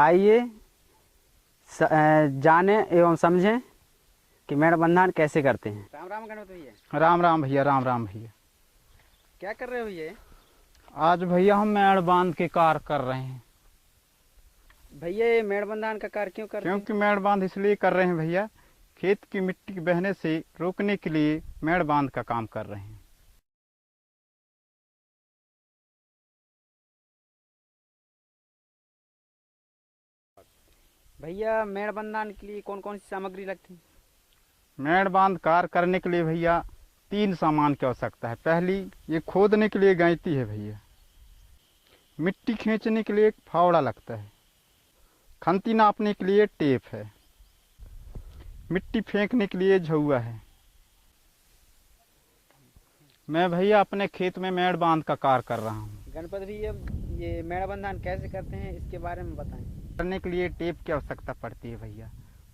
आइए जाने एवं समझें कि मेड़ बंधन कैसे करते हैं। राम राम गणपत भैया। राम राम भैया, राम राम भैया। क्या कर रहे हो भैया? आज भैया हम मेड़ बांध के कार्य कर रहे हैं। भैया ये मेड़ बंधन का कार्य क्यों करते हैं? क्योंकि मेड़ बांध इसलिए कर रहे हैं भैया, खेत की मिट्टी बहने से रोकने के लिए मेड़ बांध का काम कर रहे हैं। भैया मेड़ बंधन के लिए कौन कौन सी सामग्री लगती है? मेड़ बांध कार्य करने के लिए भैया 3 सामान की आवश्यकता है। पहली, ये खोदने के लिए गैंती है भैया। मिट्टी खींचने के लिए एक फावड़ा लगता है। खंती नापने के लिए टेप है। मिट्टी फेंकने के लिए झउआ है। मैं भैया अपने खेत में मेड़ बांध का कार्य कर रहा हूँ। गणपत भैया ये मेड़ बंधन कैसे करते हैं इसके बारे में बताएं। करने के लिए टेप की आवश्यकता पड़ती है भैया,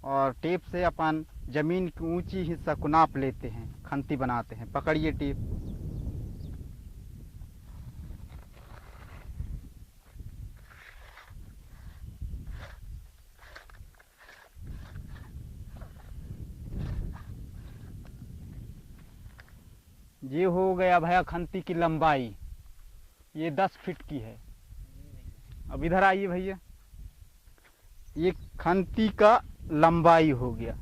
और टेप से अपन जमीन की ऊंची हिस्सा को नाप लेते हैं, खंती बनाते हैं। पकड़िए टेप। ये हो गया भैया खंती की लंबाई, ये 10 फीट की है। अब इधर आइए भैया, ये खंती का लंबाई हो गया,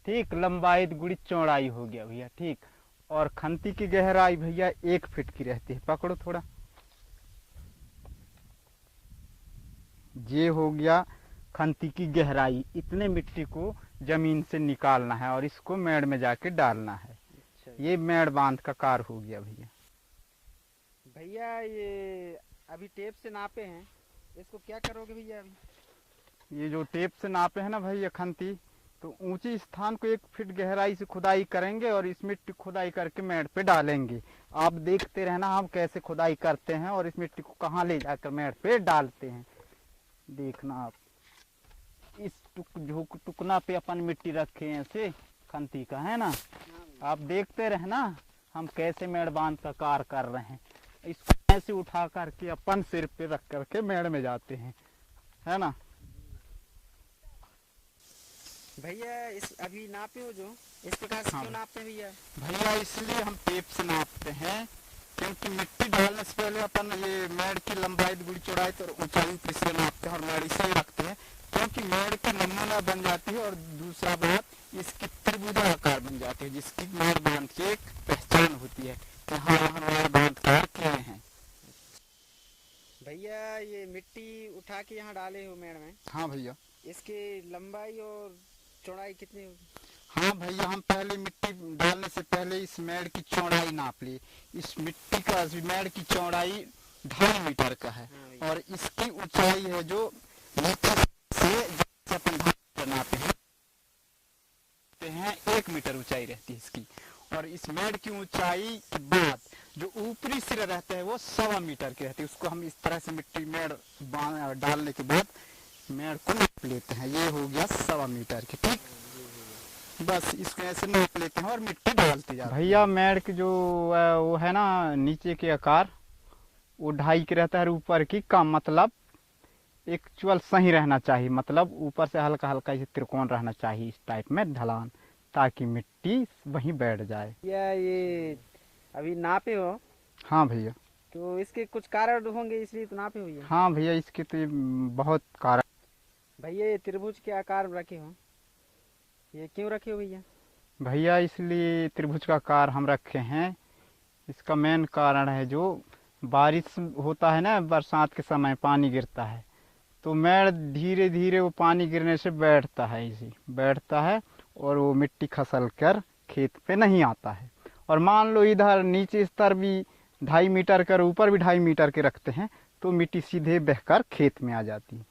ठीक। लंबाई गुड़ी चौड़ाई हो गया भैया, ठीक। और खंती की गहराई भैया 1 फीट की रहती है। पकड़ो थोड़ा। ये हो गया खंती की गहराई। इतने मिट्टी को जमीन से निकालना है और इसको मेड़ में जाके डालना है। ये मेड़ बांध का कार्य हो गया भैया। भैया ये अभी टेप से नापे हैं, इसको क्या करोगे भैया? अभी ये जो टेप से नापे हैं ना भैया खंती, तो ऊंची स्थान को 1 फीट गहराई से खुदाई करेंगे और इस मिट्टी खुदाई करके मेड़ पे डालेंगे। आप देखते रहना हम कैसे खुदाई करते हैं और इस मिट्टी को कहाँ ले जाकर मेड़ पे डालते हैं। देखना आप, इस टुकना पे अपन मिट्टी रखे हैं ऐसे खंती का, है ना। आप देखते रहना हम कैसे मेड़ बांध का कार्य कर रहे हैं। इसको ऐसे उठा करके अपन सिर पे रख करके मेड़ में जाते हैं, है ना। भैया इस अभी नापे हो जो इस प्रकार से क्यों नापते हैं भैया? भैया इसलिए हम टेप से नापते हैं क्योंकि मिट्टी डालने से पहले अपन ये मेड़ की लंबाई गुड़ी चौड़ाई तो ऊंचाई इसलिए नापते हैं और मेड़ इसे रखते हैं क्योंकि मेड़ की नमूना बन जाती है। और दूसरा बात, इसकी त्रिभुजाकार बन जाती है, जिसकी मेड़ बांध की एक पहचान होती है कि हाँ यहाँ मेड़ बांध कार्य किए हैं। भैया ये मिट्टी उठा के यहाँ डाले हो मेड़ में? हाँ भैया। इसकी लंबाई और चौड़ाई कितनी होगी? हाँ भैया, हम पहले मिट्टी डालने से पहले इस मेड़ की चौड़ाई नाप ली। इस मिट्टी का मेड़ की चौड़ाई 2.5 मीटर का है। हाँ, और इसकी ऊंचाई है जो नीचे से अपन नापते हैं 1 मीटर ऊंचाई रहती है इसकी। और इस मेड़ की ऊंचाई के बाद जो ऊपरी सिरा रहते हैं वो 1.25 मीटर की रहती है। उसको हम इस तरह से मिट्टी मेड़ डालने के बाद मेड़ को नाप लेते हैं। ये हो गया 1.25 मीटर की, ठीक। बस इसको ऐसे नाप लेते हैं और मिट्टी डालते जाते हैं। भैया मेड़ की जो वो है ना नीचे के आकार, वो 2.5 के रहता है, ऊपर की कम, मतलब एक्चुअल सही रहना चाहिए। मतलब ऊपर से हल्का हल्का इसे त्रिकोण रहना चाहिए, इस टाइप में ढलान, ताकि मिट्टी वहीं बैठ जाए। या ये अभी नापे हो? हाँ भैया। तो इसके कुछ कारण होंगे इसलिए तो नापे हो? हाँ भैया, इसके तो बहुत कारण। भैया ये त्रिभुज के आकार रखे हो, ये क्यों रखे हो भैया? भैया इसलिए त्रिभुज का आकार हम रखे हैं, इसका मेन कारण है जो बारिश होता है ना, बरसात के समय पानी गिरता है, तो मेड़ धीरे धीरे वो पानी गिरने से बैठता है, इसी बैठता है और वो मिट्टी खसल कर खेत पे नहीं आता है। और मान लो इधर नीचे स्तर भी 2.5 मीटर कर, ऊपर भी 2.5 मीटर के रखते हैं तो मिट्टी सीधे बहकर खेत में आ जाती है।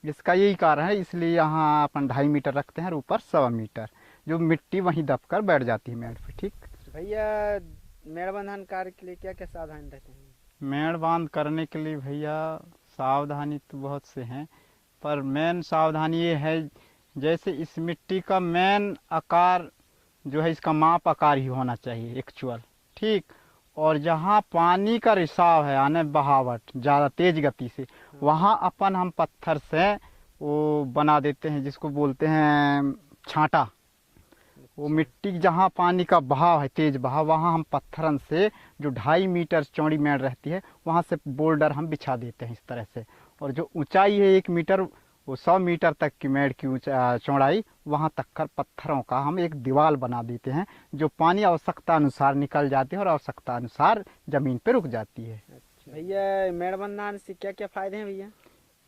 इसका यही कारण है, इसलिए यहाँ अपन 2.5 मीटर रखते हैं और ऊपर 1.25 मीटर, जो मिट्टी वहीं दबकर बैठ जाती है मेड़ पे, ठीक। भैया मेड़ बंधन कार्य के लिए क्या क्या सावधानी रहते हैं? मेड़ बांध करने के लिए भैया सावधानी तो बहुत से हैं, पर मेन सावधानी ये है जैसे इस मिट्टी का मेन आकार जो है, इसका माप आकार ही होना चाहिए एक्चुअल, ठीक। और जहाँ पानी का रिसाव है यानी बहावट ज़्यादा तेज गति से, वहाँ अपन हम पत्थर से वो बना देते हैं जिसको बोलते हैं छांटा। वो मिट्टी जहाँ पानी का बहाव है, तेज बहाव, वहाँ हम पत्थरन से जो 2.5 मीटर चौड़ी मेड़ रहती है वहाँ से बोल्डर हम बिछा देते हैं इस तरह से। और जो ऊंचाई है 1 मीटर, वो 100 मीटर तक की मेड़ की चौड़ाई, वहाँ तक कर पत्थरों का हम एक दीवार बना देते हैं जो पानी आवश्यकता अनुसार निकल जाती है और आवश्यकता अनुसार ज़मीन पर रुक जाती है। अच्छा भैया, मेड़ बनाने से क्या क्या फ़ायदे हैं भैया?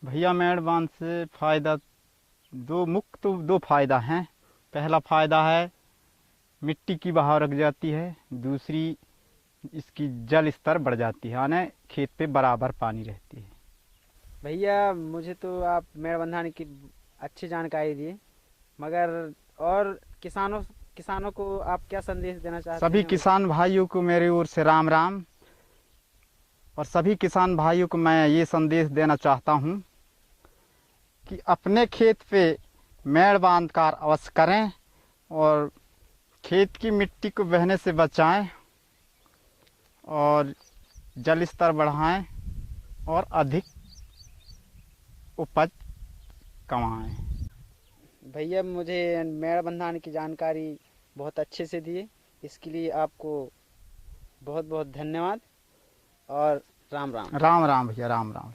भैया मेड़ बांध से फ़ायदा दो फ़ायदा हैं। पहला फ़ायदा है मिट्टी की बहाव रख जाती है, दूसरी इसकी जल स्तर बढ़ जाती है यानी खेत पे बराबर पानी रहती है। भैया मुझे तो आप मेड़ बंधाने की अच्छी जानकारी दिए, मगर और किसानों को आप क्या संदेश देना चाहते सभी हैं? किसान भाइयों को मेरी ओर से राम राम। और सभी किसान भाइयों को मैं ये संदेश देना चाहता हूँ कि अपने खेत पे मेड़ बांध कर अवश्य करें और खेत की मिट्टी को बहने से बचाएं और जल स्तर बढ़ाएं और अधिक उपज कमाएं। भैया मुझे मेड़ बंधाने की जानकारी बहुत अच्छे से दिए, इसके लिए आपको बहुत बहुत धन्यवाद और राम राम। राम राम भैया, राम राम।